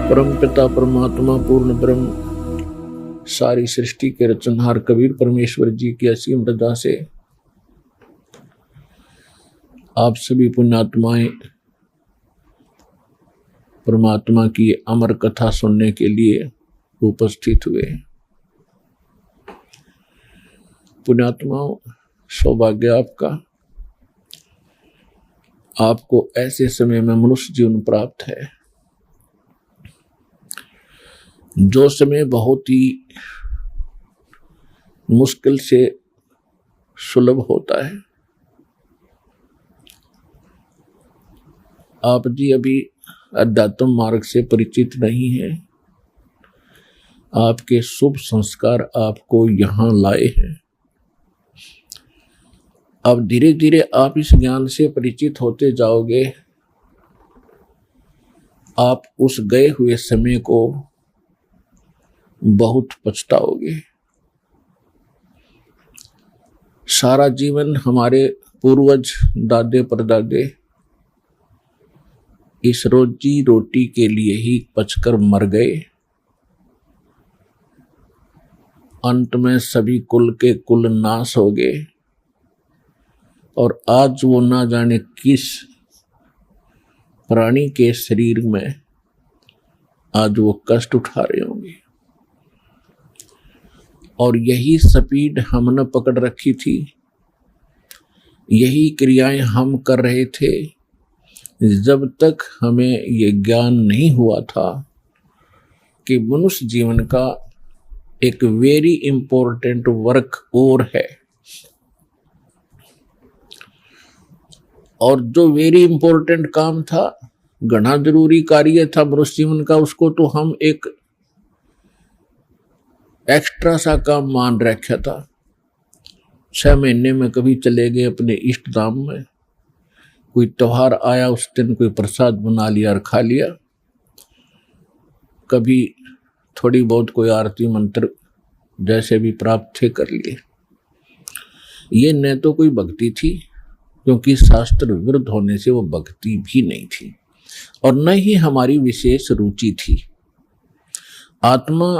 परम पिता परमात्मा पूर्ण ब्रह्म सारी सृष्टि के रचनहार कबीर परमेश्वर जी की असीम रजा से आप सभी पुण्यात्माएं परमात्मा की अमर कथा सुनने के लिए उपस्थित हुए। पुण्यात्माओं, सौभाग्य आपका, आपको ऐसे समय में मनुष्य जीवन प्राप्त है जो समय बहुत ही मुश्किल से सुलभ होता है। आप जी अभी अध्यात्म मार्ग से परिचित नहीं हैं। आपके शुभ संस्कार आपको यहाँ लाए हैं। अब धीरे धीरे आप इस ज्ञान से परिचित होते जाओगे। आप उस गए हुए समय को बहुत पछताओगे। सारा जीवन हमारे पूर्वज दादे परदादे इस रोजी रोटी के लिए ही पचकर मर गए। अंत में सभी कुल के कुल नाश हो गए और आज वो ना जाने किस प्राणी के शरीर में आज वो कष्ट उठा रहे होंगे। और यही स्पीड हमने पकड़ रखी थी, यही क्रियाएं हम कर रहे थे जब तक हमें ये ज्ञान नहीं हुआ था कि मनुष्य जीवन का एक वेरी इंपॉर्टेंट वर्क और है। और जो वेरी इंपॉर्टेंट काम था, घना जरूरी कार्य था मनुष्य जीवन का, उसको तो हम एक एक्स्ट्रा सा काम मान रखा था। 6 महीने में कभी चले गए अपने इष्ट धाम में, कोई त्योहार आया उस दिन कोई प्रसाद बना लिया और खा लिया, कभी थोड़ी बहुत कोई आरती मंत्र जैसे भी प्राप्त थे कर लिए। ये न तो कोई भक्ति थी, क्योंकि शास्त्र विरुद्ध होने से वो भक्ति भी नहीं थी, और न ही हमारी विशेष रुचि थी। आत्मा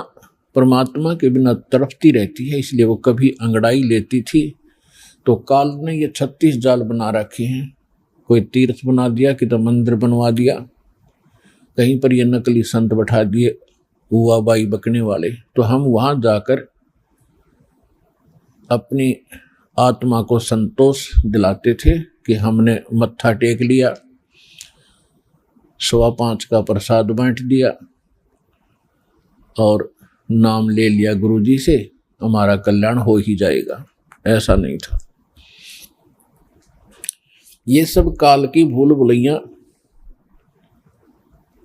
परमात्मा के बिना तड़पती रहती है, इसलिए वो कभी अंगड़ाई लेती थी तो काल ने ये 36 जाल बना रखे हैं। कोई तीर्थ बना दिया, किधर मंदिर बनवा दिया, कहीं पर ये नकली संत बैठा दिए हुआ बाई बकने वाले, तो हम वहां जाकर अपनी आत्मा को संतोष दिलाते थे कि हमने मत्था टेक लिया, 5.25 का प्रसाद बांट दिया और नाम ले लिया गुरुजी से, हमारा कल्याण हो ही जाएगा। ऐसा नहीं था। ये सब काल की भूल भुलैया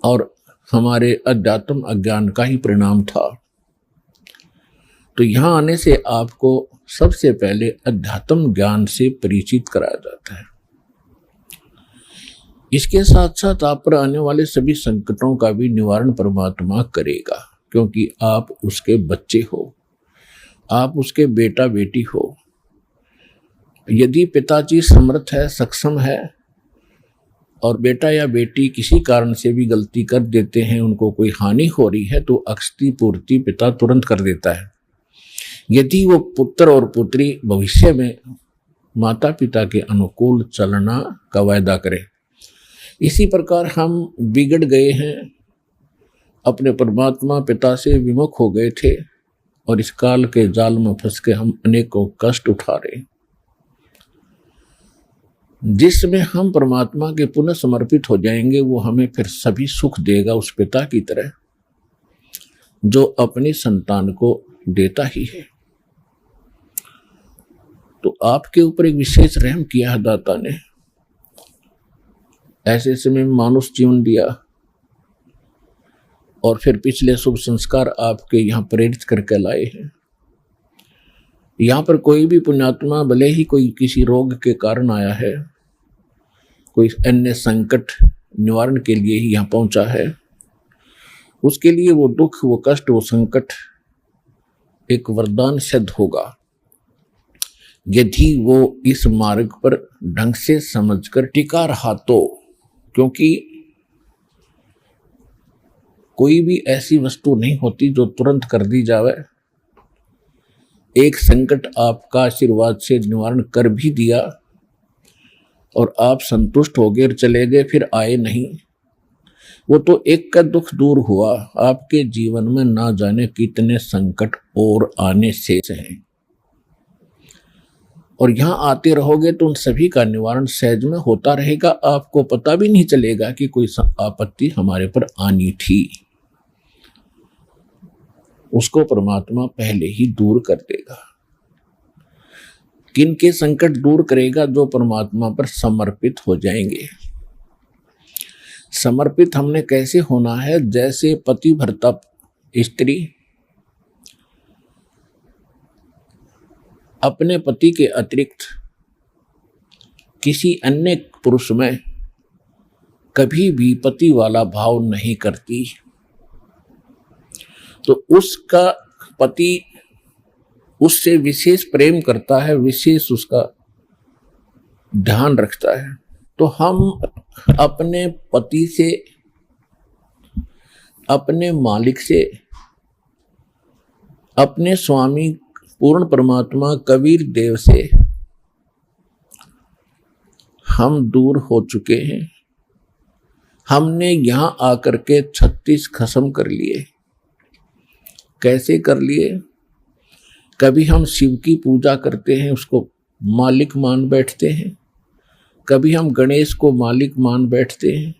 और हमारे अध्यात्म अज्ञान का ही परिणाम था। तो यहां आने से आपको सबसे पहले अध्यात्म ज्ञान से परिचित कराया जाता है। इसके साथ साथ आप पर आने वाले सभी संकटों का भी निवारण परमात्मा करेगा, क्योंकि आप उसके बच्चे हो, आप उसके बेटा बेटी हो। यदि पिताजी समर्थ है, सक्षम है, और बेटा या बेटी किसी कारण से भी गलती कर देते हैं, उनको कोई हानि हो रही है, तो अक्षति पूर्ति पिता तुरंत कर देता है। यदि वो पुत्र और पुत्री भविष्य में माता पिता के अनुकूल चलना का वायदा करे। इसी प्रकार हम बिगड़ गए हैं, अपने परमात्मा पिता से विमुख हो गए थे, और इस काल के जाल में फंस के हम अनेकों कष्ट उठा रहे। जिसमें हम परमात्मा के पुनः समर्पित हो जाएंगे, वो हमें फिर सभी सुख देगा, उस पिता की तरह जो अपनी संतान को देता ही है। तो आपके ऊपर एक विशेष रहम किया है दाता ने, ऐसे समय में मानुष जीवन दिया, और फिर पिछले शुभ संस्कार आपके यहाँ प्रेरित करके लाए हैं। यहाँ पर कोई भी पुण्यात्मा भले ही कोई किसी रोग के कारण आया है, कोई अन्य संकट निवारण के लिए ही यहाँ पहुंचा है, उसके लिए वो दुख, वो कष्ट, वो संकट एक वरदान सिद्ध होगा, यदि वो इस मार्ग पर ढंग से समझकर टिका रहा तो। क्योंकि कोई भी ऐसी वस्तु नहीं होती जो तुरंत कर दी जावे। एक संकट आपका आशीर्वाद से निवारण कर भी दिया और आप संतुष्ट हो गए और चले गए, फिर आए नहीं, वो तो एक का दुख दूर हुआ। आपके जीवन में ना जाने कितने संकट और आने शेष हैं, और यहां आते रहोगे तो उन सभी का निवारण सहज में होता रहेगा। आपको पता भी नहीं चलेगा कि कोई आपत्ति हमारे पर आनी थी। उसको परमात्मा पहले ही दूर कर देगा। किन के संकट दूर करेगा? जो परमात्मा पर समर्पित हो जाएंगे। समर्पित हमने कैसे होना है? जैसे पति भर्ता स्त्री अपने पति के अतिरिक्त किसी अन्य पुरुष में कभी भी पति वाला भाव नहीं करती, तो उसका पति उससे विशेष प्रेम करता है, विशेष उसका ध्यान रखता है। तो हम अपने पति से, अपने मालिक से, अपने स्वामी पूर्ण परमात्मा कबीर देव से हम दूर हो चुके हैं। हमने यहां आकर के 36 खत्म कर लिए। कैसे कर लिए? कभी हम शिव की पूजा करते हैं, उसको मालिक मान बैठते हैं। कभी हम गणेश को मालिक मान बैठते हैं।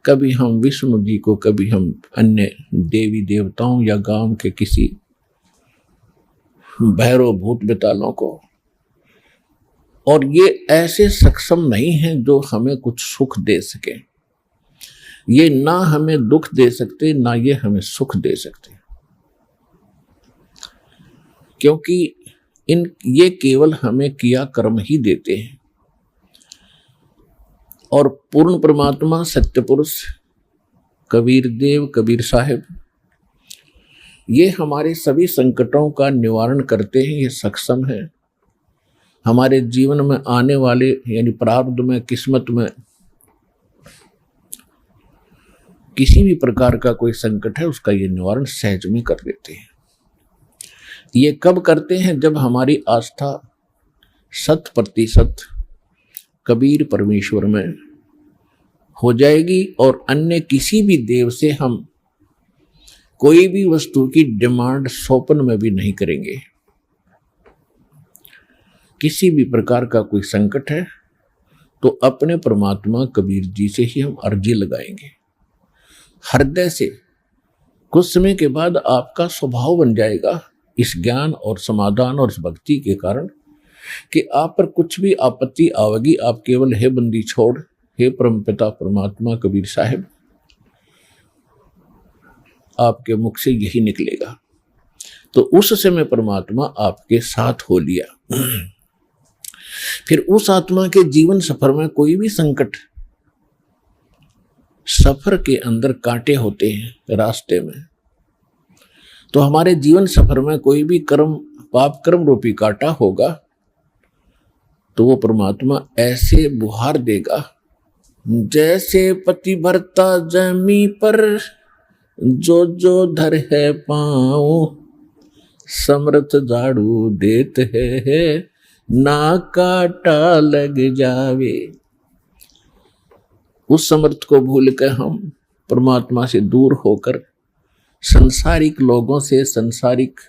कभी हम विष्णु जी को, कभी हम अन्य देवी देवताओं या गांव के किसी भैरव भूत बेतालों को। और ये ऐसे सक्षम नहीं हैं जो हमें कुछ सुख दे सके। ये ना हमें दुख दे सकते, ना ये हमें सुख दे सकते, क्योंकि ये केवल हमें किया कर्म ही देते हैं। और पूर्ण परमात्मा सत्य पुरुष कबीर देव, कबीर साहिब, ये हमारे सभी संकटों का निवारण करते हैं। ये सक्षम है। हमारे जीवन में आने वाले यानी प्रारब्ध में, किस्मत में किसी भी प्रकार का कोई संकट है, उसका ये निवारण सहज में कर देते हैं। ये कब करते हैं? जब हमारी आस्था 100% कबीर परमेश्वर में हो जाएगी और अन्य किसी भी देव से हम कोई भी वस्तु की डिमांड स्वप्न में भी नहीं करेंगे। किसी भी प्रकार का कोई संकट है तो अपने परमात्मा कबीर जी से ही हम अर्जी लगाएंगे हृदय से। कुछ समय के बाद आपका स्वभाव बन जाएगा इस ज्ञान और समाधान और इस भक्ति के कारण कि आप पर कुछ भी आपत्ति आवेगी, आप केवल हे बंदी छोड़, हे परमपिता परमात्मा कबीर साहिब, आपके मुख से यही निकलेगा। तो उस समय परमात्मा आपके साथ हो लिया। फिर उस आत्मा के जीवन सफर में कोई भी संकट, सफर के अंदर कांटे होते हैं रास्ते में, तो हमारे जीवन सफर में कोई भी कर्म, पाप कर्म रूपी कांटा होगा, तो वो परमात्मा ऐसे बुहार देगा जैसे पति भरता जमी पर जो जो धर है पाँव, समर्थ झाड़ू देत है ना काटा लग जावे। उस समर्थ को भूल कर हम परमात्मा से दूर होकर संसारिक लोगों से, संसारिक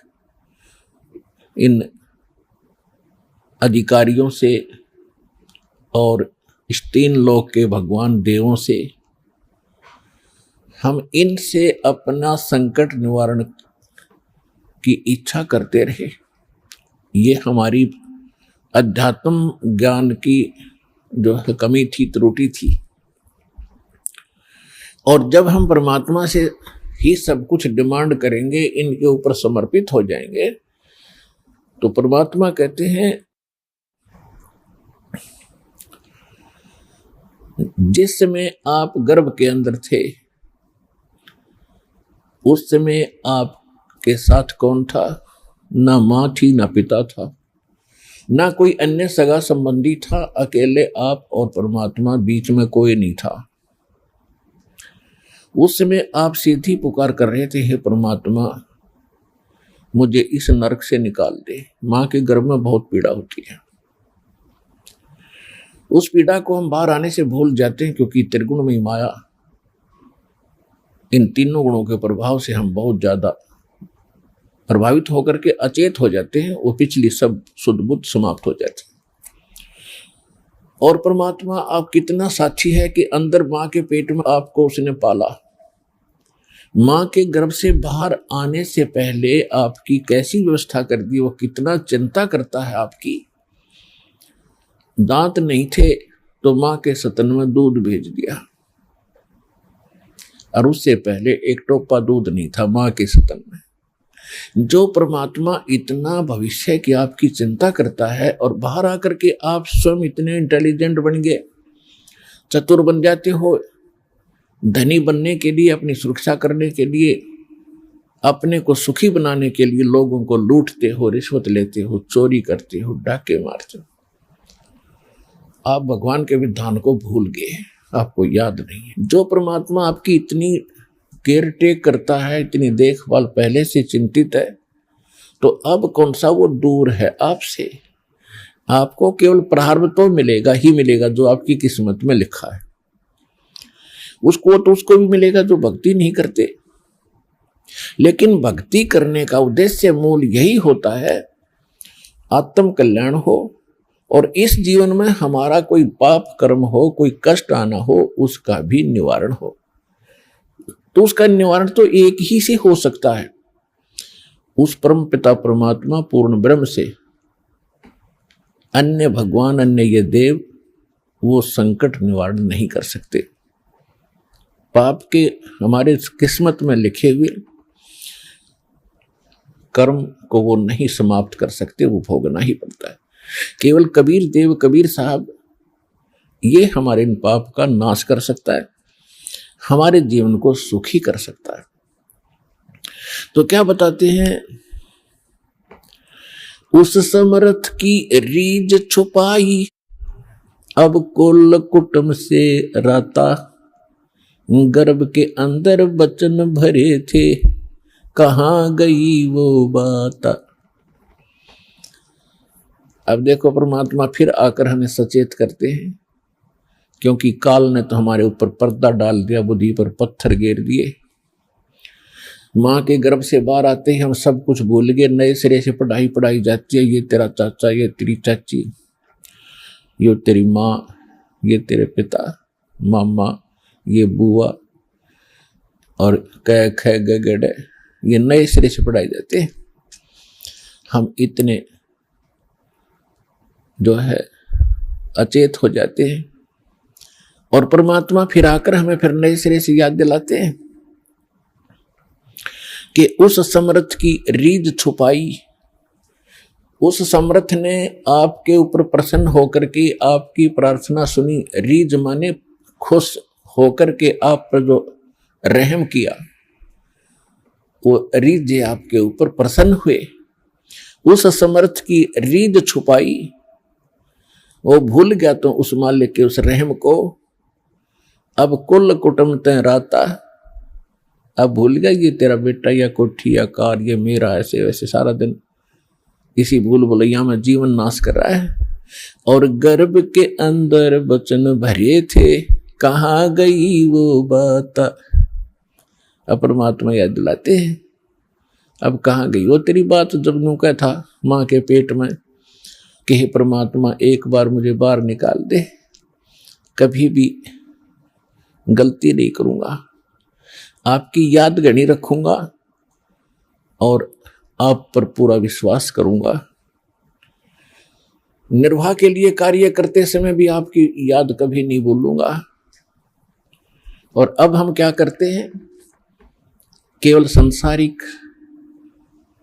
इन अधिकारियों से और इस 3 लोक के भगवान देवों से, हम इनसे अपना संकट निवारण की इच्छा करते रहे। ये हमारी अध्यात्म ज्ञान की जो है कमी थी, त्रुटि थी। और जब हम परमात्मा से ही सब कुछ डिमांड करेंगे, इनके ऊपर समर्पित हो जाएंगे, तो परमात्मा कहते हैं जिस समय आप गर्भ के अंदर थे उस समय आपके साथ कौन था? ना माँ थी, ना पिता था, ना कोई अन्य सगा संबंधी था। अकेले आप और परमात्मा, बीच में कोई नहीं था। उस समय आप सीधी पुकार कर रहे थे, हे परमात्मा मुझे इस नरक से निकाल दे। माँ के गर्भ में बहुत पीड़ा होती है, उस पीड़ा को हम बाहर आने से भूल जाते हैं, क्योंकि त्रिगुण में माया, इन तीनों गुणों के प्रभाव से हम बहुत ज्यादा प्रभावित होकर के अचेत हो जाते हैं। वो पिछली सब शुद्ध बुद्ध समाप्त हो जाती है। और परमात्मा आप कितना साक्षी है कि अंदर माँ के पेट में आपको उसने पाला। माँ के गर्भ से बाहर आने से पहले आपकी कैसी व्यवस्था कर दी, वो कितना चिंता करता है आपकी। दांत नहीं थे तो माँ के स्तन में दूध भेज दिया, और उससे पहले एक टोपा दूध नहीं था माँ के स्तन में। जो परमात्मा इतना भविष्य की आपकी चिंता करता है, और बाहर आकर के आप स्वयं इतने इंटेलिजेंट बन गए, चतुर बन जाते हो, धनी बनने के लिए, अपनी सुरक्षा करने के लिए, अपने को सुखी बनाने के लिए लोगों को लूटते हो, रिश्वत लेते हो, चोरी करते हो, डाके मारते हो। आप भगवान के विधान को भूल गए, आपको याद नहीं है। जो परमात्मा आपकी इतनी केयर टेक करता है, इतनी देखभाल पहले से चिंतित है, तो अब कौन सा वो दूर है आपसे। आपको केवल प्रारब्ध तो मिलेगा ही मिलेगा जो आपकी किस्मत में लिखा है, उसको भी मिलेगा जो भक्ति नहीं करते। लेकिन भक्ति करने का उद्देश्य मूल यही होता है, आत्म कल्याण हो, और इस जीवन में हमारा कोई पाप कर्म हो, कोई कष्ट आना हो, उसका भी निवारण हो। तो उसका निवारण तो एक ही से हो सकता है, उस परम पिता परमात्मा पूर्ण ब्रह्म से। अन्य भगवान, अन्य ये देव, वो संकट निवारण नहीं कर सकते। पाप के हमारे किस्मत में लिखे हुए कर्म को वो नहीं समाप्त कर सकते, वो भोगना ही पड़ता है। केवल कबीर देव, कबीर साहब, ये हमारे इन पाप का नाश कर सकता है, हमारे जीवन को सुखी कर सकता है। तो क्या बताते हैं, उस समर्थ की रीझ छुपाई, अब कुल कुटुंब से राता, गर्भ के अंदर बचन भरे थे, कहाँ गई वो बात। अब देखो परमात्मा फिर आकर हमें सचेत करते हैं, क्योंकि काल ने तो हमारे ऊपर पर्दा डाल दिया, बुद्धि पर पत्थर गिर दिए। माँ के गर्भ से बाहर आते ही हम सब कुछ भूल गए, नए सिरे से पढ़ाई जाती है। ये तेरा चाचा, ये तेरी चाची, ये तेरी माँ, ये तेरे पिता, मामा, ये बुआ, और कै ख ग ग ड, ये नए सिरे से पढ़ाई जाते हैं। हम इतने जो है अचेत हो जाते हैं, और परमात्मा फिर आकर हमें फिर नए सिरे से याद दिलाते हैं कि उस समर्थ की रीझ छुपाई। उस समर्थ ने आपके ऊपर प्रसन्न होकर के आपकी प्रार्थना सुनी। रीझ माने खुश होकर के आप पर जो रहम किया, वो रीझ आपके ऊपर प्रसन्न हुए। उस समर्थ की रीझ छुपाई, वो भूल गया तो उस मालिक के उस रहम को। अब कुल कुटुंब तय राता, अब भूल गया ये तेरा बेटा या कोठी या कार, ये मेरा, ऐसे वैसे सारा दिन इसी भूल भुलैया में जीवन नाश कर रहा है। और गर्भ के अंदर बचन भरे थे, कहाँ गई वो बात। अब परमात्मा याद दिलाते हैं, अब कहाँ गई वो तेरी बात। जब यूं क्या था माँ के पेट में कि हे परमात्मा एक बार मुझे बाहर निकाल दे, कभी भी गलती नहीं करूंगा, आपकी याद गणी रखूंगा और आप पर पूरा विश्वास करूंगा। निर्वाह के लिए कार्य करते समय भी आपकी याद कभी नहीं भूलूंगा। और अब हम क्या करते हैं, केवल संसारिक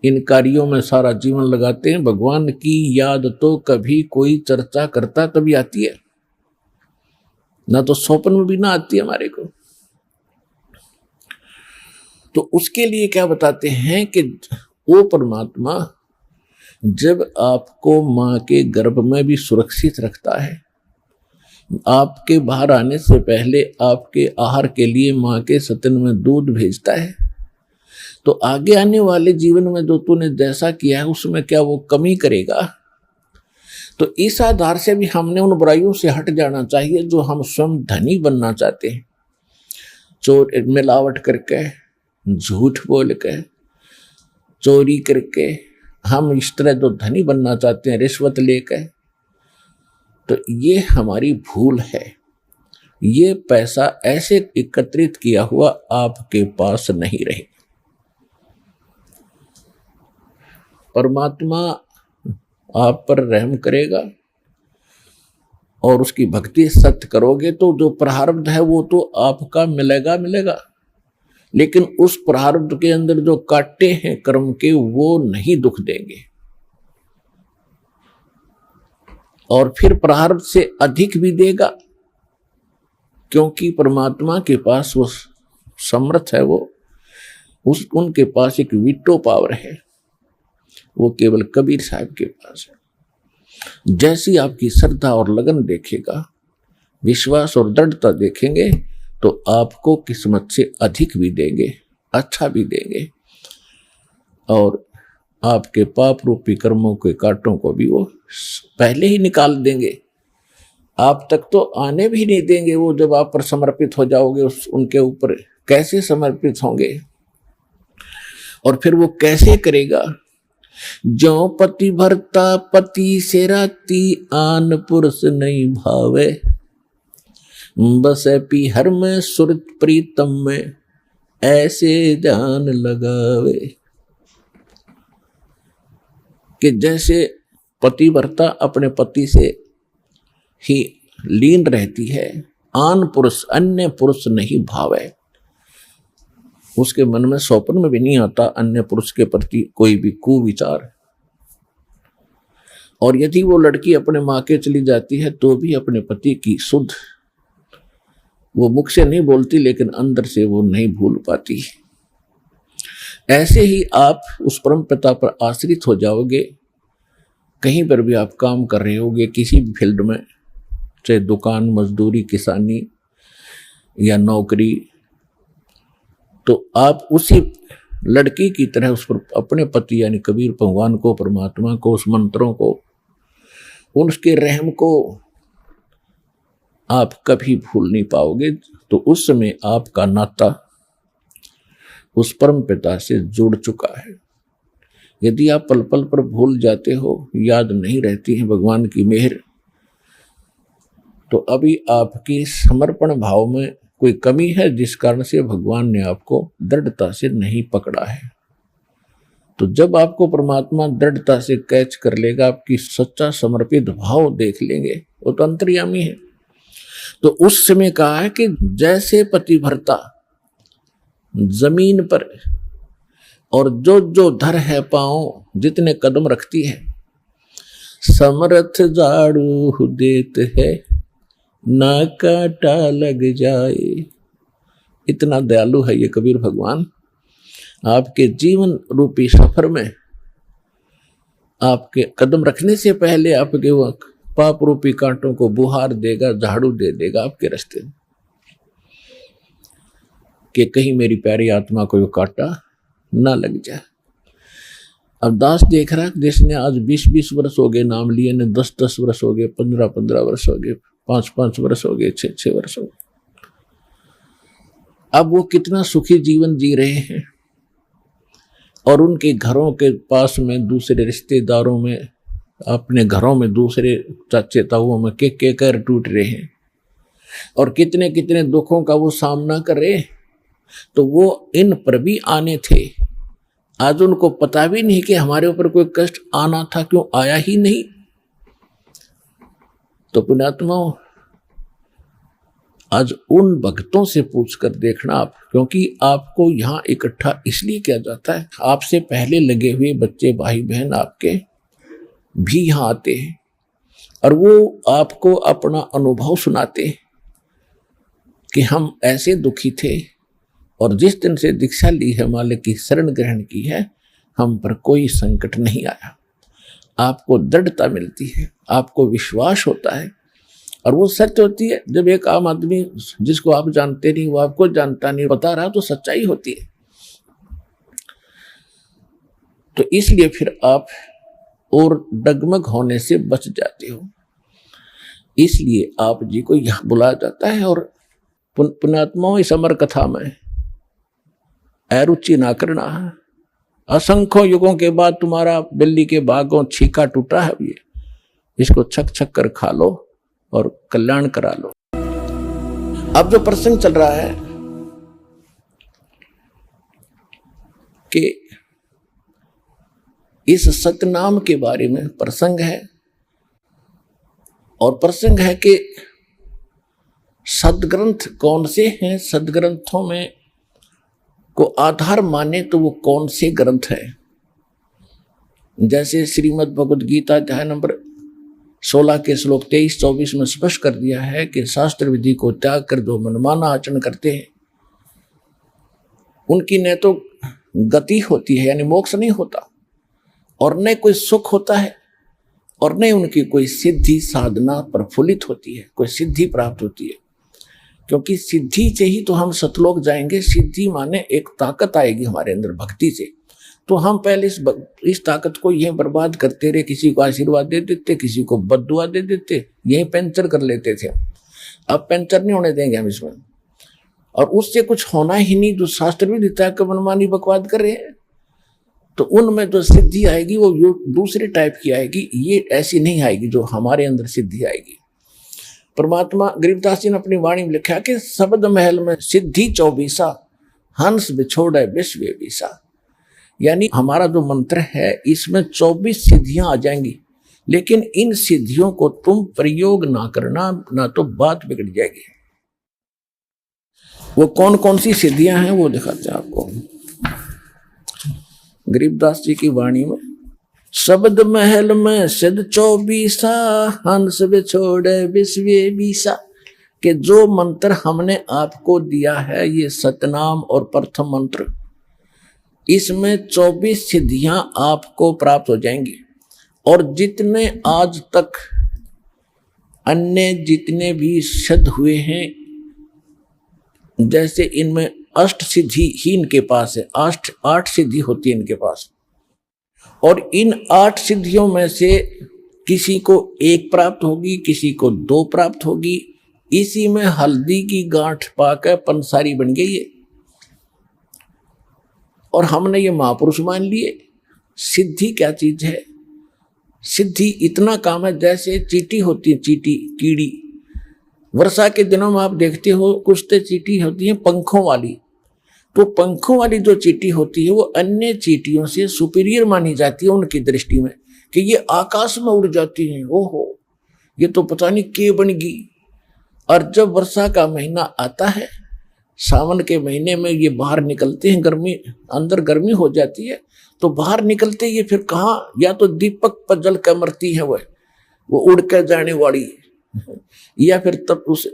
इन कार्यों में सारा जीवन लगाते हैं। भगवान की याद तो कभी कोई चर्चा करता तभी आती है, ना तो स्वप्न में भी ना आती है हमारे को। तो उसके लिए क्या बताते हैं कि वो परमात्मा जब आपको माँ के गर्भ में भी सुरक्षित रखता है, आपके बाहर आने से पहले आपके आहार के लिए माँ के स्तन में दूध भेजता है, तो आगे आने वाले जीवन में जो तूने जैसा किया है उसमें क्या वो कमी करेगा? तो इस आधार से भी हमने उन बुराइयों से हट जाना चाहिए जो हम स्वयं धनी बनना चाहते हैं। चोर मिलावट करके, झूठ बोल के, चोरी करके हम इस तरह जो धनी बनना चाहते हैं, रिश्वत लेकर, तो ये हमारी भूल है। ये पैसा ऐसे एकत्रित किया हुआ आपके पास नहीं रहे। परमात्मा आप पर रहम करेगा और उसकी भक्ति सत्य करोगे तो जो प्रारब्ध है वो तो आपका मिलेगा, लेकिन उस प्रारब्ध के अंदर जो कांटे हैं कर्म के वो नहीं दुख देंगे, और फिर प्रारब्ध से अधिक भी देगा, क्योंकि परमात्मा के पास वो समर्थ है, उनके पास एक वीटो पावर है, वो केवल कबीर साहब के पास है। जैसी आपकी श्रद्धा और लगन देखेगा, विश्वास और दृढ़ता देखेंगे, तो आपको किस्मत से अधिक भी देंगे, अच्छा भी देंगे, और आपके पाप रूपी कर्मों के कांटों को भी वो पहले ही निकाल देंगे। आप तक तो आने भी नहीं देंगे वो, जब आप पर समर्पित हो जाओगे उनके ऊपर। कैसे समर्पित होंगे और फिर वो कैसे करेगा? जो पति भरता पति से राती, आन पुरुष नहीं भावे, बस पी हर में सुरत प्रीतम में, ऐसे जान लगावे। कि जैसे पतिव्रता अपने पति से ही लीन रहती है, आन पुरुष अन्य पुरुष नहीं भावे, उसके मन में स्वप्न में भी नहीं आता अन्य पुरुष के प्रति कोई भी कुविचार। और यदि वो लड़की अपने माँ के चली जाती है तो भी अपने पति की सुध वो मुख से नहीं बोलती, लेकिन अंदर से वो नहीं भूल पाती। ऐसे ही आप उस परम पिता पर आश्रित हो जाओगे। कहीं पर भी आप काम कर रहे होगे, किसी भी फील्ड में, चाहे दुकान, मजदूरी, किसानी या नौकरी, तो आप उसी लड़की की तरह उस पर अपने पति यानी कबीर भगवान को, परमात्मा को, उस मंत्रों को, उसके रहम को आप कभी भूल नहीं पाओगे। तो उस समय आपका नाता उस परम पिता से जुड़ चुका है। यदि आप पल पल पर भूल जाते हो, याद नहीं रहती है भगवान की मेहर, तो अभी आपकी समर्पण भाव में कोई कमी है, जिस कारण से भगवान ने आपको दृढ़ता से नहीं पकड़ा है। तो जब आपको परमात्मा दृढ़ता से कैच कर लेगा, आपकी सच्चा समर्पित भाव देख लेंगे, वो तो अंतर्यामी है। तो उस समय कहा है कि जैसे पतिव्रता जमीन पर और जो जो धर है पांव, जितने कदम रखती है, समर्थ झाड़ू देत है, ना काटा लग जाए। इतना दयालु है ये कबीर भगवान। आपके जीवन रूपी सफर में आपके कदम रखने से पहले आपके पाप रूपी कांटों को बुहार देगा, झाड़ू दे देगा आपके रास्ते में, कि कहीं मेरी प्यारी आत्मा को कांटा ना लग जाए। अब दास देख रहा है, जिसने आज 20-20 वर्ष हो गए नाम लिए, ने 10-10 वर्ष हो गए, 15-15 वर्ष हो गए, 5-5 वर्ष हो गए, 6-6 वर्ष हो गए, अब वो कितना सुखी जीवन जी रहे हैं। और उनके घरों के पास में, दूसरे रिश्तेदारों में, अपने घरों में दूसरे चाचे ताऊओं में के कर टूट रहे हैं, और कितने कितने दुखों का वो सामना कर रहे हैं। तो वो इन पर भी आने थे, आज उनको पता भी नहीं कि हमारे ऊपर कोई कष्ट आना था, क्यों आया ही नहीं। तो पुण्यात्माओं, आज उन भक्तों से पूछकर देखना आप, क्योंकि आपको यहाँ इकट्ठा इसलिए किया जाता है, आपसे पहले लगे हुए बच्चे, भाई बहन आपके भी यहाँ आते हैं, और वो आपको अपना अनुभव सुनाते हैं कि हम ऐसे दुखी थे, और जिस दिन से दीक्षा ली है, मालिक की शरण ग्रहण की है, हम पर कोई संकट नहीं आया। आपको दृढ़ता मिलती है, आपको विश्वास होता है और वो सत्य होती है। जब एक आम आदमी जिसको आप जानते नहीं, वो आपको जानता नहीं, बता रहा, तो सच्चाई होती है। तो इसलिए फिर आप और डगमग होने से बच जाते हो। इसलिए आप जी को यहां बुलाया जाता है। और पुण्यात्माओं, इस अमर कथा में अरुचि ना करना है। असंख्यों युगों के बाद तुम्हारा बिल्ली के बागों छीका टूटा है, ये इसको छक छक कर खा लो और कल्याण करा लो। अब जो प्रसंग चल रहा है कि इस सतनाम के बारे में प्रसंग है, और प्रसंग है कि सदग्रंथ कौन से हैं, सदग्रंथों में को आधार माने तो वो कौन से ग्रंथ है। जैसे श्रीमद् भगवद गीता अध्याय नंबर 16 के श्लोक 23-24 में स्पष्ट कर दिया है कि शास्त्र विधि को त्याग कर जो मनमाना आचरण करते हैं उनकी न तो गति होती है, यानी मोक्ष नहीं होता, और न कोई सुख होता है, और न उनकी कोई सिद्धि साधना प्रफुल्लित होती है, कोई सिद्धि प्राप्त होती है। क्योंकि सिद्धि से ही तो हम सतलोक जाएंगे। सिद्धि माने एक ताकत आएगी हमारे अंदर भक्ति से। तो हम पहले इस ताकत को यहीं बर्बाद करते रहे, किसी को आशीर्वाद दे देते, किसी को बद्दुआ दे देते, यहीं पैंचर कर लेते थे। अब पैंचर नहीं होने देंगे हम इसमें, और उससे कुछ होना ही नहीं। जो शास्त्र भी देता है कि मनमानी बकवाद कर रहे हैं, तो उनमें जो सिद्धि आएगी वो दूसरे टाइप की आएगी, ये ऐसी नहीं आएगी जो हमारे अंदर सिद्धि आएगी। परमात्मा गरीबदास जी ने अपनी वाणी में लिखा कि शब्द महल में सिद्धि 24 हंस बिछोड़े विश्व बीसा। यानी हमारा जो मंत्र है इसमें 24 सिद्धियां आ जाएंगी, लेकिन इन सिद्धियों को तुम प्रयोग ना करना, ना तो बात बिगड़ जाएगी। वो कौन कौन सी सिद्धियां हैं वो दिखाते हैं आपको गरीबदास जी की वाणी में। शब्द महल में सिद्ध 24 हंस बिछोड़े विश्व बीसा, के जो मंत्र हमने आपको दिया है, ये सतनाम और प्रथम मंत्र, इसमें 24 सिद्धियां आपको प्राप्त हो जाएंगी। और जितने आज तक अन्य जितने भी सिद्ध हुए हैं, जैसे इनमें अष्ट सिद्धि ही इनके पास है, 8 सिद्धि होती है इनके पास, और इन 8 सिद्धियों में से किसी को 1 प्राप्त होगी, किसी को 2 प्राप्त होगी। इसी में हल्दी की गांठ पाकर पंसारी बन गई है, और हमने ये महापुरुष मान लिए। सिद्धि क्या चीज है? सिद्धि इतना काम है, जैसे चींटी होती है, चींटी कीड़ी, वर्षा के दिनों में आप देखते हो कुछ तो चींटी होती है पंखों वाली। तो पंखों वाली जो चींटी होती है वो अन्य चींटियों से सुपीरियर मानी जाती है उनकी दृष्टि में, कि ये आकाश में उड़ जाती हैं, ओहो ये तो पता नहीं के बन गई। और जब वर्षा का महीना आता है, सावन के महीने में ये बाहर निकलते हैं, गर्मी अंदर गर्मी हो जाती है, तो बाहर निकलते ये फिर कहाँ, या तो दीपक पर जल कर मरती है वो उड़ कर जाने वाली, या फिर तब उस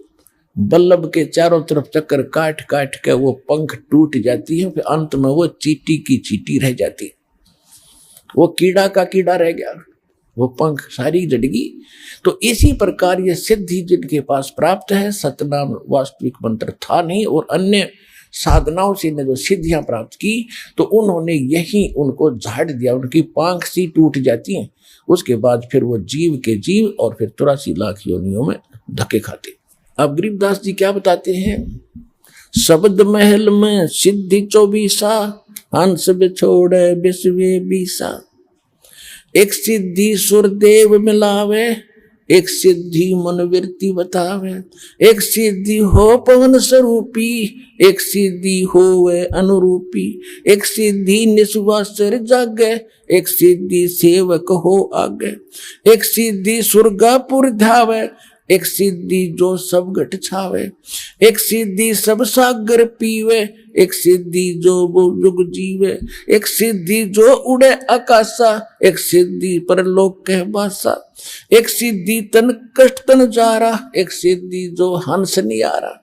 बल्लभ के चारों तरफ चक्कर काट काट के वो पंख टूट जाती है, फिर अंत में वो चींटी की चींटी रह जाती है, वो कीड़ा का कीड़ा रह गया, वो पंख सारी जड़गी। तो इसी प्रकार ये सिद्धि जिनके पास प्राप्त है, सतनाम वास्तविक मंत्र था नहीं, और अन्य साधनाओं से ने जो सिद्धियां प्राप्त की, तो उन्होंने यही उनको झाड़ दिया, उनकी पांख सी टूट जाती है। उसके बाद फिर वो जीव के जीव और फिर 83 लाख योनियों में धक्के खाते। अब गरीबदास जी क्या बताते हैं? शब्द महल में सिद्धि 24 हंस बिछोड़े विश्व बीसा। एक सिद्धि सुरदेव मिलावे, एक सिद्धि मनोवृत्ति बतावे, एक सिद्धि हो पवन स्वरूपी, एक सिद्धि होवे अनुरूपी, एक सिद्धि निस्वासर जागे, एक सिद्धि सेवक हो आगे, एक सिद्धि सुरगापुर धावे, एक सिद्धि जो सब घट छावे, एक सिद्धि सब सागर पीवे, एक सिद्धि जो वो युग जीवे, एक सिद्धि जो उड़े आकाशा, एक सिद्धि परलोक कह बासा, एक सिद्धि तन कष्ट तन जारा, एक सिद्धि जो हंस नियारा,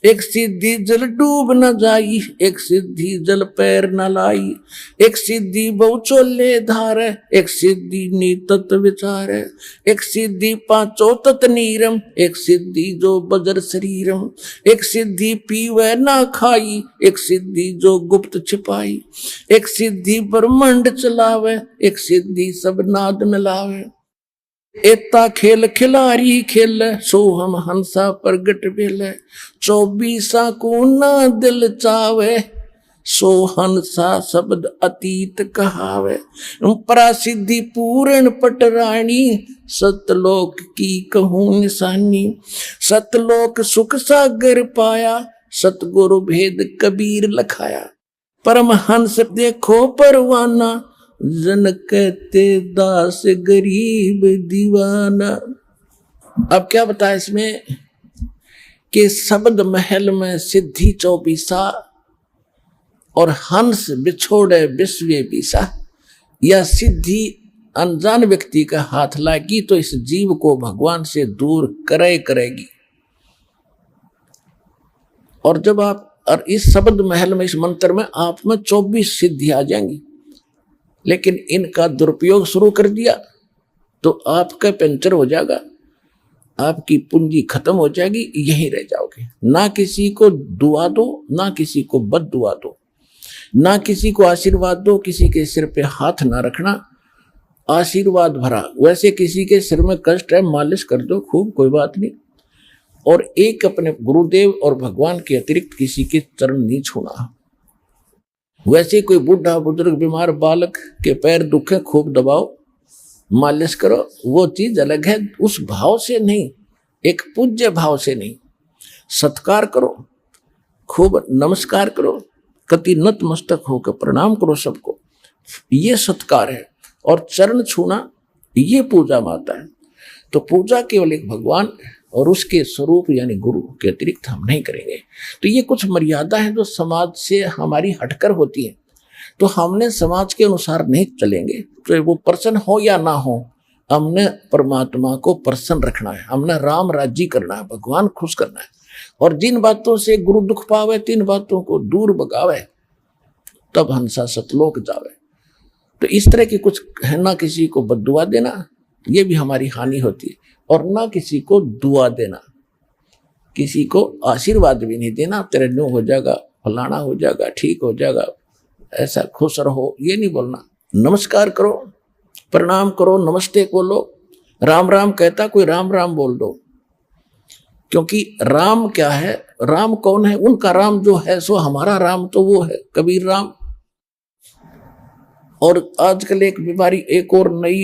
एक सिद्धि जल डूब न जाई, एक सिद्धि जल पैर न लाई, एक सिद्धि बहु चोले धार, एक सिद्धि नीतत विचार, एक सिद्धि पांचों तत नीरम, एक सिद्धि जो बजर शरीरम, एक सिद्धि पीवे ना खाई, एक सिद्धि जो गुप्त छिपाई, एक सिद्धि ब्रह्मांड चलावे, एक सिद्धि सब नाद मिलावे, एता खेल खिलारी खेल, सो हम हंसा प्रगट भेल, 24 को ना दिल चावे, सो हंसा शब्द अतीत कहावे, परासिद्धि पूर्ण पटरानी, सतलोक की कहूं निशानी, सतलोक सुख सागर पाया, सतगुरु भेद कबीर लखाया, परमहंस देखो परवाना, जन कहते दास गरीब दीवाना। अब क्या बताया इसमें कि शब्द महल में सिद्धि 24 और हंस बिछोड़े विश्व बीसा, यह सिद्धि अनजान व्यक्ति का हाथ लागी तो इस जीव को भगवान से दूर करेगी। और जब आप और इस शब्द महल में, इस मंत्र में आप में 24 सिद्धि आ जाएंगी, लेकिन इनका दुरुपयोग शुरू कर दिया तो आपका पंचर हो जाएगा, आपकी पूंजी खत्म हो जाएगी, यहीं रह जाओगे। ना किसी को दुआ दो, ना किसी को बद दुआ दो, ना किसी को आशीर्वाद दो, किसी के सिर पे हाथ ना रखना, आशीर्वाद भरा। वैसे किसी के सिर में कष्ट है, मालिश कर दो खूब, कोई बात नहीं। और एक अपने गुरुदेव और भगवान के अतिरिक्त किसी के चरण नहीं छूना। वैसे कोई बूढ़ा बुजुर्ग बीमार बालक के पैर दुखे, खूब दबाओ, मालिश करो, वो चीज अलग है। उस भाव से नहीं, एक पूज्य भाव से नहीं, सत्कार करो, खूब नमस्कार करो, कति नतमस्तक होकर प्रणाम करो सबको, ये सत्कार है। और चरण छूना ये पूजा माता है। तो पूजा केवल एक भगवान और उसके स्वरूप यानी गुरु के अतिरिक्त हम नहीं करेंगे। तो ये कुछ मर्यादा है जो समाज से हमारी हटकर होती है, तो हमने समाज के अनुसार नहीं चलेंगे। तो वो प्रसन्न हो या ना हो, हमने परमात्मा को प्रसन्न रखना है, हमने राम राज्य करना है, भगवान खुश करना है। और जिन बातों से गुरु दुख पावे, तीन बातों को दूर भगावे, तब हंसा सतलोक जावे। तो इस तरह की कुछ है, ना किसी को बद्दुआ देना, ये भी हमारी हानि होती है, और ना किसी को दुआ देना, किसी को आशीर्वाद भी नहीं देना, तेरे न्यू हो जाएगा, फलाना हो जाएगा, ठीक हो जाएगा, ऐसा खुश रहो, ये नहीं बोलना। नमस्कार करो, प्रणाम करो, नमस्ते बोलो, राम राम कहता कोई राम राम बोल दो। क्योंकि राम क्या है, राम कौन है? उनका राम जो है सो हमारा राम तो वो है कबीर राम। और आजकल एक बीमारी, एक और नई,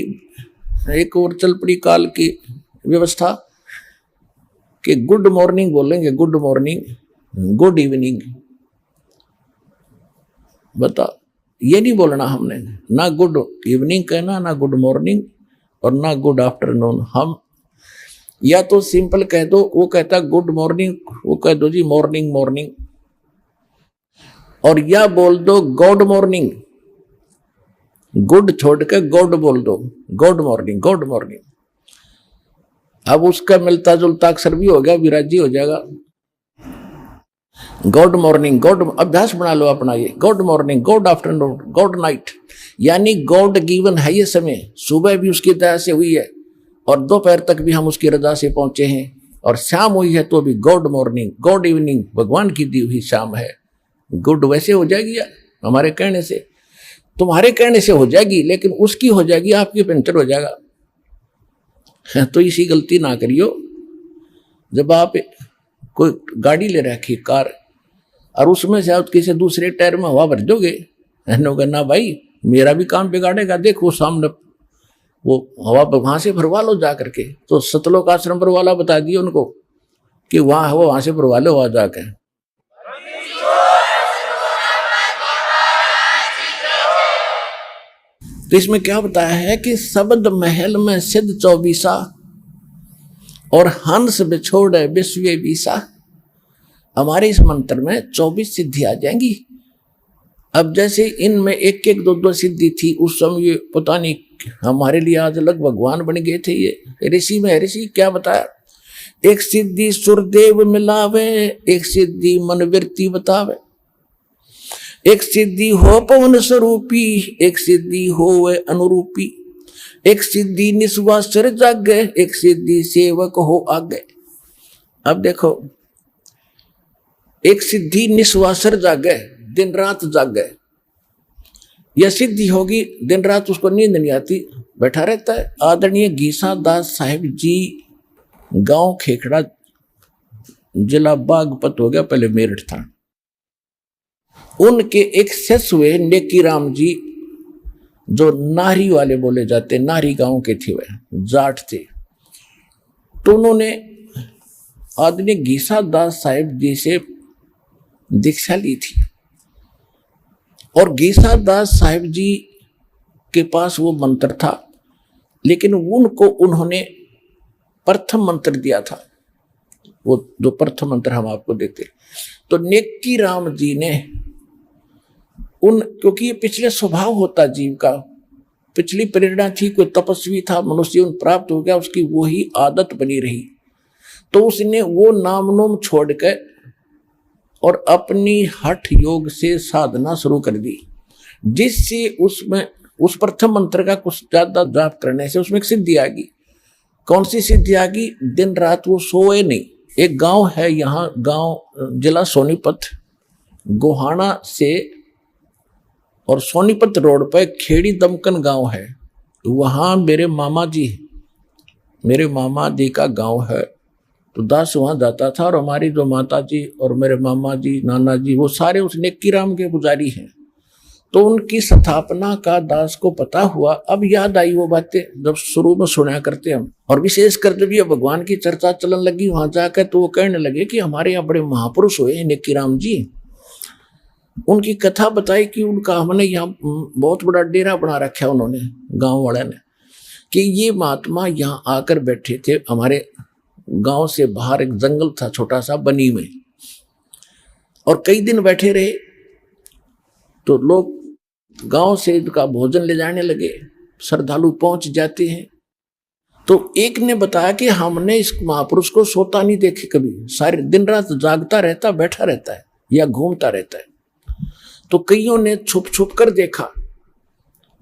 एक और चल पड़ी काल की व्यवस्था कि गुड मॉर्निंग बोलेंगे, गुड मॉर्निंग, गुड इवनिंग। बता, ये नहीं बोलना हमने, ना गुड इवनिंग कहना, ना गुड मॉर्निंग और ना गुड आफ्टरनून। हम या तो सिंपल कह दो, वो कहता गुड मॉर्निंग, वो कह दो जी मॉर्निंग मॉर्निंग, और या बोल दो गॉड मॉर्निंग, गुड छोड़ के गॉड बोल दो, गॉड मॉर्निंग, गॉड मॉर्निंग। अब उसका मिलता जुलता अक्षर भी हो गया, विराजी हो जाएगा। गॉड मॉर्निंग, गॉड, अभ्यास बना लो अपना ये, God morning, God afternoon, God night, यानी गॉड गिवन है ये समय। सुबह भी उसकी दया से हुई है और दोपहर तक भी हम उसकी रजा से पहुंचे हैं, और शाम हुई है तो भी गॉड मॉर्निंग, गॉड इवनिंग, भगवान की दी हुई शाम है। गुड वैसे हो जाएगी या हमारे कहने से, तुम्हारे कहने से हो जाएगी, लेकिन उसकी हो जाएगी, आपकी पंचर हो जाएगा। तो इसी गलती ना करियो। जब आप कोई गाड़ी ले रखी कार, और उसमें से आप किसी दूसरे टायर में हवा भर दोगे, ना भाई मेरा भी काम बिगाड़ेगा, देखो सामने वो हवा वहां से भरवा लो जा करके। तो सतलोक आश्रम पर वाला बता दिए उनको कि वहां हवा वहां से भरवा लो, वहां जाके। तो इसमें क्या बताया है कि शब्द महल में सिद्ध 24 और हंस बिछोड़े विश्व बीसा। हमारे इस मंत्र में 24 सिद्धि आ जाएंगी। अब जैसे इनमें एक एक दो दो सिद्धि थी, उस समय ये पता नहीं हमारे लिए आज अलग भगवान बन गए थे। ये ऋषि में ऋषि क्या बताया एक सिद्धि सुरदेव मिलावे, एक सिद्धि मन वृत्ति बतावे, एक सिद्धि हो पवन स्वरूपी, एक सिद्धि हो वह अनुरूपी, एक सिद्धि निस्वा सिर जागे, एक सिद्धि सेवक हो आगे। अब देखो, एक सिद्धि निस्वा सिर जागे, दिन रात जागे, यह सिद्धि होगी, दिन रात उसको नींद नहीं आती, बैठा रहता है। आदरणीय गीसा दास साहिब जी, गांव खेखड़ा, जिला बागपत हो गया, पहले मेरठ था। उनके एक शिष्य हुए नेकी राम जी, जो नारी वाले बोले जाते, नारी गांव के थे, वे जाट थे। तो उन्होंने आदरणीय गीसा दास साहिब जी से दीक्षा ली थी, और गीसा दास साहिब जी के पास वो मंत्र था, लेकिन उनको उन्होंने प्रथम मंत्र दिया था, वो जो प्रथम मंत्र हम आपको देते। तो नेकी राम जी ने क्योंकि ये पिछले स्वभाव होता जीव का, पिछली प्रेरणा थी, कोई तपस्वी था, मनुष्य जीवन प्राप्त हो गया, उसकी वही आदत बनी रही, तो उसने वो नाम नोम छोड़ के और अपनी हठ योग से साधना शुरू कर दी, जिससे उसमें उस प्रथम मंत्र का कुछ ज्यादा जाप करने से उसमें एक सिद्धि आ गई। कौन सी सिद्धि आ गई? दिन रात वो सोए नहीं। एक गांव है यहाँ, गांव जिला सोनीपत, गोहाना से और सोनीपत रोड पर खेड़ी दमकन गांव है, वहाँ मेरे मामा जी का गांव है। तो दास वहाँ जाता था, और हमारी जो माता जी और मेरे मामा जी, नाना जी, वो सारे उस नेकी राम के पुजारी हैं। तो उनकी स्थापना का दास को पता हुआ। अब याद आई वो बातें जब शुरू में सुना करते हम, और विशेषकर जब ये भगवान की चर्चा चलन लगी वहां जाकर, तो वो कहने लगे कि हमारे यहाँ बड़े महापुरुष हुए नेकी राम जी। उनकी कथा बताई कि उनका हमने यहाँ बहुत बड़ा डेरा बना रखा है उन्होंने, गांव वाले ने, कि ये महात्मा यहाँ आकर बैठे थे। हमारे गांव से बाहर एक जंगल था छोटा सा, बनी में, और कई दिन बैठे रहे। तो लोग गांव से इनका भोजन ले जाने लगे, श्रद्धालु पहुंच जाते हैं। तो एक ने बताया कि हमने इस महापुरुष को सोता नहीं देखे कभी, सारे दिन रात जागता रहता, बैठा रहता है या घूमता रहता है। तो कईयों ने छुप छुप कर देखा,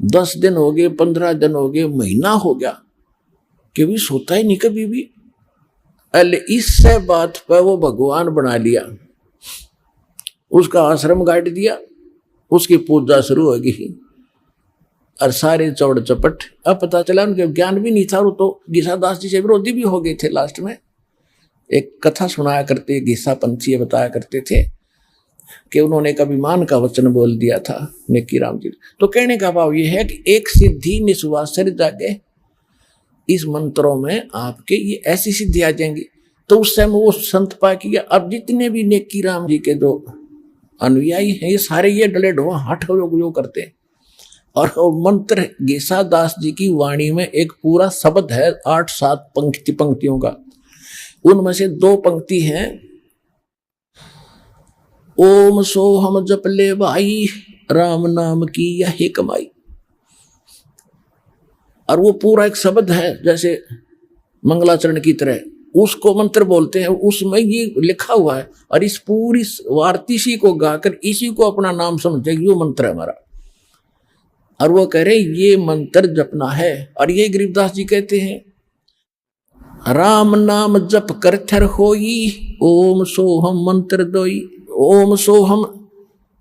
10 दिन हो गए, 15 दिन हो गए, महीना हो गया, कि भी सोता ही नहीं कभी भी। अल इससे बात पर वो भगवान बना लिया, उसका आश्रम गाड़ दिया, उसकी पूजा शुरू हो गई, और सारे चौड़ चपट। अब पता चला उनके ज्ञान भी नहीं था, वो तो गीसा दास जी से विरोधी भी हो गए थे। लास्ट में एक कथा सुनाया करते, गीसा पंथी बताया करते थे कि उन्होंने कभी मान का वचन बोल दिया था नेकी राम जी। तो कहने का भाव ये है कि एक सिद्धि निस्वा सिर जागे, इस मंत्रों में आपके ये ऐसी सिद्धि आ जाएंगी। तो उस समय वो संत पा किया। अब जितने भी नेकी राम जी के जो अनुयायी हैं, ये सारे ये डले ढोआ हठ योग करते हैं। और मंत्र गीसा दास जी की वाणी में एक पूरा शब्द है, 8-7 पंक्तियों का। उनमें से 2 पंक्ति हैं, ओम सोहम जप ले भाई, राम नाम की यही कमाई। और वो पूरा एक शब्द है जैसे मंगलाचरण की तरह, उसको मंत्र बोलते हैं, उसमें ये लिखा हुआ है। और इस पूरी वार्तिशी को गाकर इसी को अपना नाम समझे, ये मंत्र है हमारा। और वो कह रहे ये मंत्र जपना है। और ये गरीबदास जी कहते हैं, राम नाम जप कर थर होई, ओम सोहम मंत्र दोई। ओम सोहम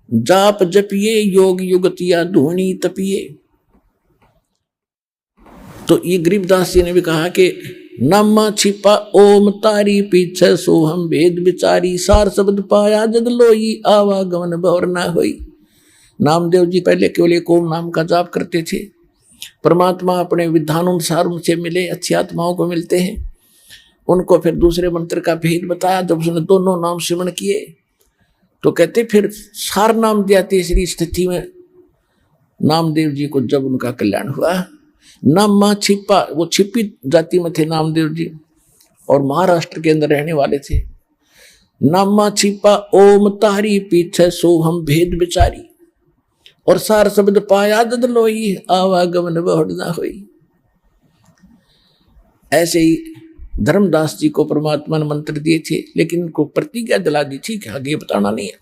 जाप जपिए, योग युगतिया धूनी तपिए। तो ये गरीबदास जी ने भी कहा कि नामा छिपा ओम तारी, पीछे सोहम भेद विचारी, सार शब्द पाया जद लोई, आवागमन भवर ना होई। नामदेव जी पहले केवल एक ओम नाम का जाप करते थे। परमात्मा अपने विधानुसार उनसे मिले, अच्छी आत्माओं को मिलते हैं। उनको फिर दूसरे मंत्र का भेद बताया। जब उसने दोनों नाम सिमरण किए तो कहते फिर सार नाम दिया। तीसरी स्थिति में नामदेव जी को जब उनका कल्याण हुआ, नामा छिपा, वो छिपी जाति में थे नामदेव जी और महाराष्ट्र के अंदर रहने वाले थे। नामा छिपा ओम तारी, पीछे सोहम भेद विचारी, और सार शब्द पाया जद लोई, आवागमन बहुड़ ना होई। ऐसे ही धर्मदास जी को परमात्मा ने मंत्र दिए थे, लेकिन उनको प्रतिज्ञा दिला दी थी कि आगे बताना नहीं है।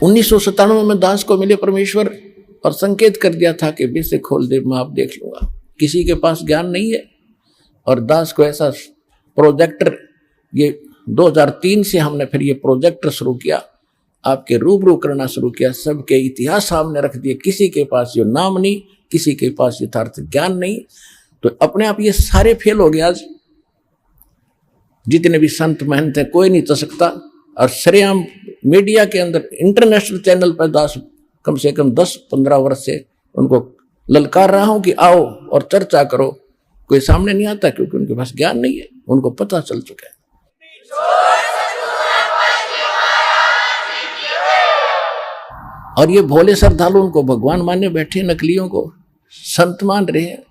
1997 में दास को मिले परमेश्वर और संकेत कर दिया था कि बेसे खोल दे, मैं आप देख लूंगा। किसी के पास ज्ञान नहीं है और दास को ऐसा प्रोजेक्टर, ये 2003 से हमने फिर ये प्रोजेक्टर शुरू किया, आपके रूबरू करना शुरू किया, सबके इतिहास सामने रख दिए। किसी के पास ये नाम नहीं, किसी के पास यथार्थ ज्ञान नहीं, तो अपने आप ये सारे फेल हो गए। आज जितने भी संत महंत हैं कोई नहीं तो सकता, और सरेआम मीडिया के अंदर इंटरनेशनल चैनल पर दास कम से कम 10-15 वर्ष से उनको ललकार रहा हूं कि आओ और चर्चा करो, कोई सामने नहीं आता क्योंकि उनके पास ज्ञान नहीं है, उनको पता चल चुका है। और ये भोले श्रद्धालु उनको भगवान माने बैठे, नकलियों को संत मान रहे हैं।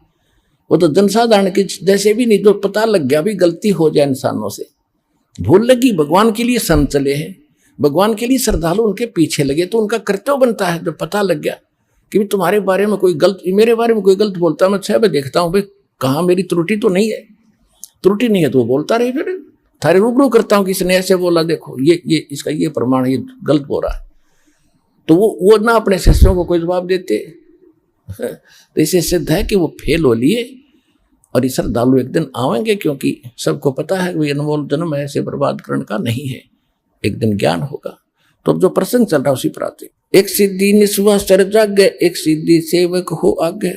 वो तो जनसाधारण के जैसे भी नहीं, तो पता लग गया भी गलती हो जाए इंसानों से, भूल लगी, भगवान के लिए संत चले हैं, भगवान के लिए श्रद्धालु उनके पीछे लगे, तो उनका कर्तव्य बनता है। जब पता लग गया कि भी तुम्हारे बारे में कोई गलत, मेरे बारे में कोई गलत बोलता है, मैं 6 बजे देखता हूँ भाई कहाँ मेरी त्रुटि तो नहीं है, त्रुटि नहीं है तो वो बोलता रहे, फिर थारे रूबरू करता हूँ किसने ऐसे बोला, देखो ये इसका ये प्रमाण, ये गलत बोल रहा है, तो वो ना अपने शिष्यों को कोई जवाब देते। तो इसे सिद्ध है कि वो फेल हो लिए, और ये श्रद्धालु एक दिन आवेंगे, क्योंकि सबको पता है कि अनमोल जन्म ऐसे बर्बाद करने का नहीं है, एक दिन ज्ञान होगा। तो अब जो प्रसंग चल रहा है उसी पर आते। एक सिद्धि निस्वा सर जागे, एक सिद्धि सेवक हो आगे,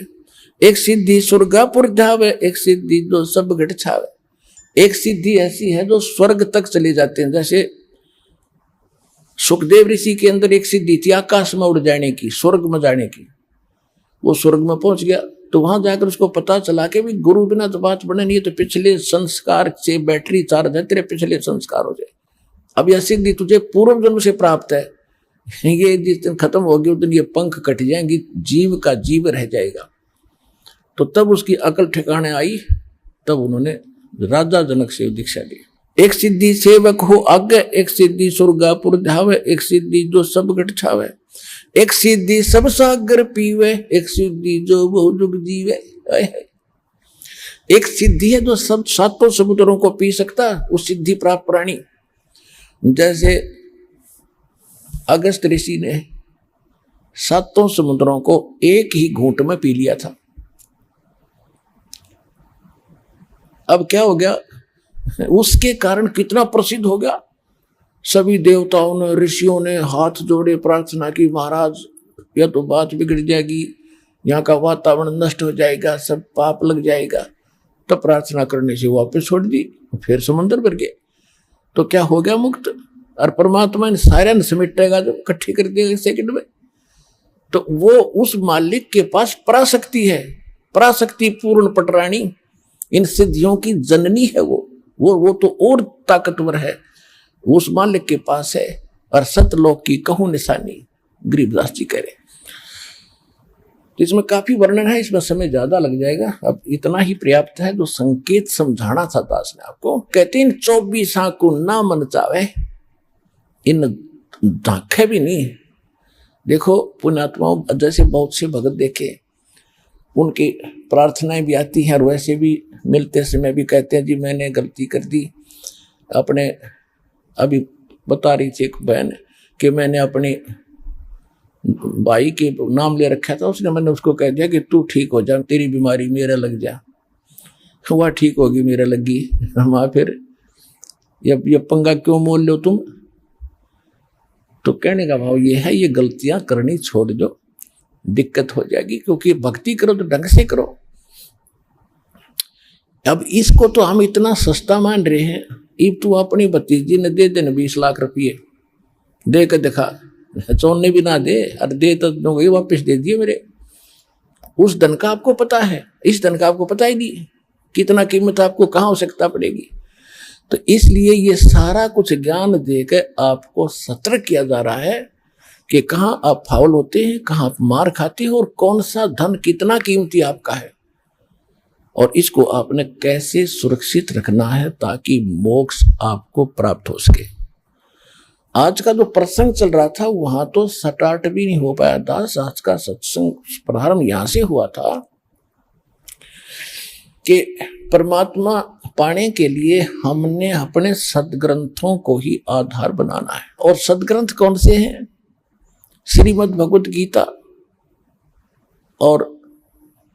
एक सिद्धि स्वर्गापुर जावे, एक सिद्धि जो सब घट छावे। एक सिद्धि ऐसी है जो स्वर्ग तक चले जाते हैं, जैसे सुखदेव ऋषि के अंदर एक सिद्धि थी आकाश में उड़ जाने की, स्वर्ग में जाने की। वो स्वर्ग में पहुंच गया तो वहां जाकर उसको पता चला कि भी गुरु बिना तो बात बने नहीं, तो पिछले संस्कार से बैटरी चार्ज है, तेरे पिछले संस्कार हो जाए। अब यह सिद्धि तुझे पूर्व जन्म से प्राप्त है, ये जिस दिन खत्म होगी उस दिन ये पंख कट जाएंगी, जीव का जीव रह जाएगा। तो तब उसकी अकल ठिकाने आई, तब उन्होंने राजा जनक से दीक्षा ली। एक सिद्धि सेवक हो आगे, एक सिद्धि स्वर्गापुर धावे, एक सिद्धि जो सब घट छावे, एक सिद्धि सब सागर पीवे, एक सिद्धि जो बहु जुग जीवे। एक सिद्धि है जो सब 7 समुद्रों को पी सकता, उस सिद्धि प्राप्त प्राणी। जैसे अगस्त ऋषि ने 7 समुद्रों को एक ही घूंट में पी लिया था। अब क्या हो गया, उसके कारण कितना प्रसिद्ध हो गया। सभी देवताओं ने, ऋषियों ने हाथ जोड़े, प्रार्थना की, महाराज यह तो बात बिगड़ जाएगी, यहाँ का वातावरण नष्ट हो जाएगा, सब पाप लग जाएगा। तब प्रार्थना करने से वापस छोड़ दी, फिर समुद्र भर गए, तो क्या हो गया, मुक्त। और परमात्मा ने सारे समेटेगा, जब इकट्ठी कर दिया सेकंड में। तो वो उस मालिक के पास पराशक्ति है, पराशक्ति पूर्ण पटरानी, इन सिद्धियों की जननी है वो तो और ताकतवर है, उस मालिक के पास है। और सतलोक की कहूं निशानी, गरीबदास जी कह रहे। तो इसमें काफी वर्णन है, इसमें समय ज्यादा लग जाएगा, अब इतना ही पर्याप्त है जो संकेत समझाना था दास ने आपको। कहते इन 24 को ना मन चावे, इन दाखे भी नहीं। देखो पुण्यात्माओं, जैसे बहुत से भगत देखे, उनकी प्रार्थनाएं भी आती हैं, और वैसे भी मिलते समय भी कहते हैं जी मैंने गलती कर दी। अपने अभी बता रही थी एक बहन कि मैंने अपने भाई के नाम ले रखा था, उसने, मैंने उसको कह दिया कि तू ठीक हो जा, तेरी बीमारी मेरा लग जा। वह ठीक होगी, मेरा लगी। हम फिर ये पंगा क्यों मोल लो तुम। तो कहने का भाव ये है, ये गलतियां करनी छोड़ दो, दिक्कत हो जाएगी, क्योंकि भक्ति करो तो ढंग से करो। अब इसको तो हम इतना सस्ता मान रहे हैं। इब तू अपनी भतीजी ने दे देना 20 लाख रुपये, दे के दिखा, चोरने भी ना दे, अरे दे तो वही वापस दे दिए मेरे। उस धन का आपको पता है, इस धन का आपको पता ही नहीं कितना कीमत आपको कहाँ आवश्यकता पड़ेगी। तो इसलिए ये सारा कुछ ज्ञान देकर आपको सतर्क किया जा रहा है कि कहाँ आप फाउल होते हैं, कहाँ आप मार खाते हैं, और कौन सा धन कितना कीमती आपका है, और इसको आपने कैसे सुरक्षित रखना है ताकि मोक्ष आपको प्राप्त हो सके। आज का जो प्रसंग चल रहा था वहां तो स्टार्ट भी नहीं हो पाया था। आज का सत्संग प्रारंभ यहां से हुआ था कि परमात्मा पाने के लिए हमने अपने सदग्रंथों को ही आधार बनाना है। और सदग्रंथ कौन से हैं? श्रीमद् भगवत गीता और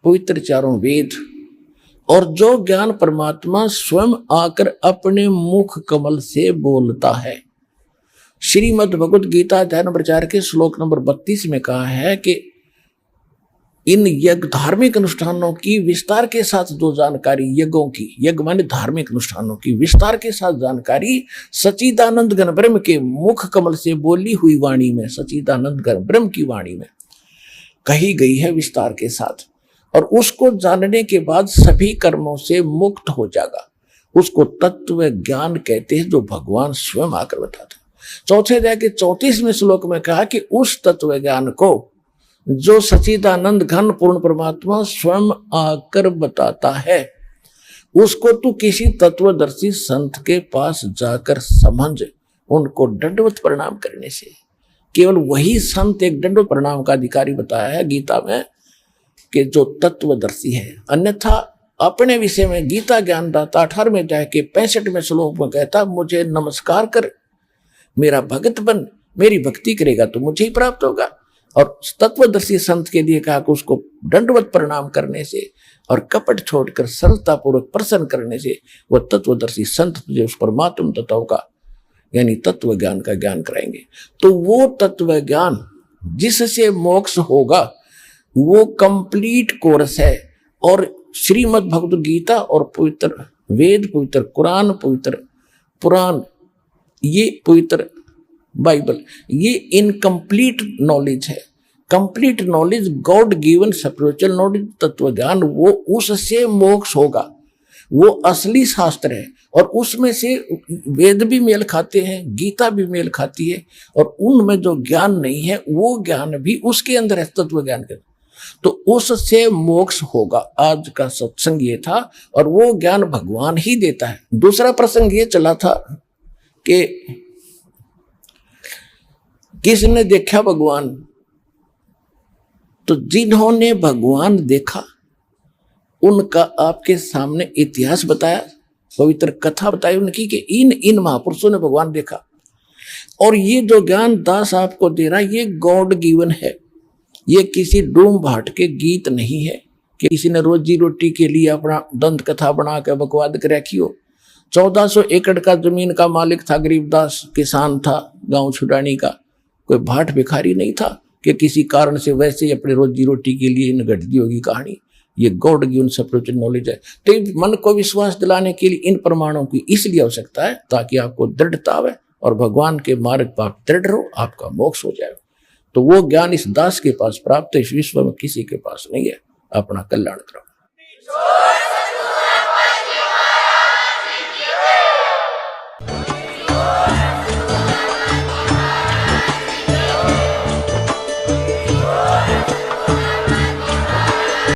पवित्र चारों वेद, और जो ज्ञान परमात्मा स्वयं आकर अपने मुख कमल से बोलता है। श्रीमद् भगवत गीता अध्याय नंबर 4 के श्लोक नंबर 32 में कहा है कि इन यज्ञ धार्मिक अनुष्ठानों की विस्तार के साथ जो जानकारी, यज्ञों की, यज्ञ माने धार्मिक अनुष्ठानों की विस्तार के साथ जानकारी सच्चिदानंद घन ब्रह्म के मुख कमल से बोली हुई वाणी में, सच्चिदानंद घन ब्रह्म की वाणी में कही गई है विस्तार के साथ। और उसको जानने के बाद सभी कर्मों से मुक्त हो जाएगा। उसको तत्व ज्ञान कहते हैं, जो भगवान स्वयं आकर बताते। चौथे अध्याय के 34वें श्लोक में कहा कि उस तत्व ज्ञान को जो सच्चिदानंद घन पूर्ण परमात्मा स्वयं आकर बताता है, उसको तू किसी तत्वदर्शी संत के पास जाकर समझ। उनको दंडवत प्रणाम करने से, केवल वही संत एक दंडवत प्रणाम का अधिकारी बताया है गीता में कि जो तत्वदर्शी है। अन्यथा अपने विषय में गीता ज्ञानदाता 18वें अध्याय के 65वें श्लोक में कहता, मुझे नमस्कार कर, मेरा भगत बन, मेरी भक्ति करेगा तो मुझे ही प्राप्त होगा। और तत्वदर्शी संत के लिए कहा कि उसको दंडवत प्रणाम करने से और कपट छोड़कर सरलता पूर्वक प्रसन्न करने से वह तत्वदर्शी संत तुझे उस परमात्म तत्व का यानी तत्व ज्ञान का ज्ञान कराएंगे। तो वो तत्व ज्ञान जिससे मोक्ष होगा वो कंप्लीट कोर्स है। और श्रीमद् भगवत गीता और पवित्र वेद, पवित्र कुरान, पवित्र पुराण, ये पवित्र बाइबल, ये इनकम्प्लीट नॉलेज है। Complete knowledge, God given spiritual knowledge, तत्व ज्ञान, वो उससे मोक्ष होगा। वो असली शास्त्र है और उसमें से वेद भी मेल खाते हैं, गीता भी मेल खाती है। और उनमें जो ज्ञान नहीं है वो ज्ञान भी उसके अंदर है, तत्व ज्ञान के। तो उससे मोक्ष होगा। आज का सत्संग ये था और वो ज्ञान भगवान ही देता है। दूसरा प्रसंग ये चला था कि किसने देखा भगवान? तो जिन्होंने भगवान देखा उनका आपके सामने इतिहास बताया, पवित्र कथा बताई उनकी कि इन महापुरुषों ने भगवान देखा। और ये जो ज्ञान दास आपको दे रहा है ये गॉड गिवन है। ये किसी डूम भाट के गीत नहीं है कि किसी ने रोजी रोटी के लिए अपना दंत कथा बना के बकवाद कर रखी हो। 1400 एकड़ का जमीन का मालिक था, गरीबदास किसान था, गांव छुड़ानी का, कोई भाट भिखारी नहीं था कि किसी कारण से वैसे ही अपनी रोजी रोटी के लिए इन घटती होगी कहानी। ये गॉड गिवन स्पिरिचुअल नॉलेज है। तो मन को विश्वास दिलाने के लिए इन प्रमाणों की इसलिए आवश्यकता है ताकि आपको दृढ़ता आवे और भगवान के मार्ग पर आप दृढ़ रहो, आपका मोक्ष हो जाए। तो वो ज्ञान इस दास के पास प्राप्त है, इस विश्व में किसी के पास नहीं है। अपना कल्याण करो।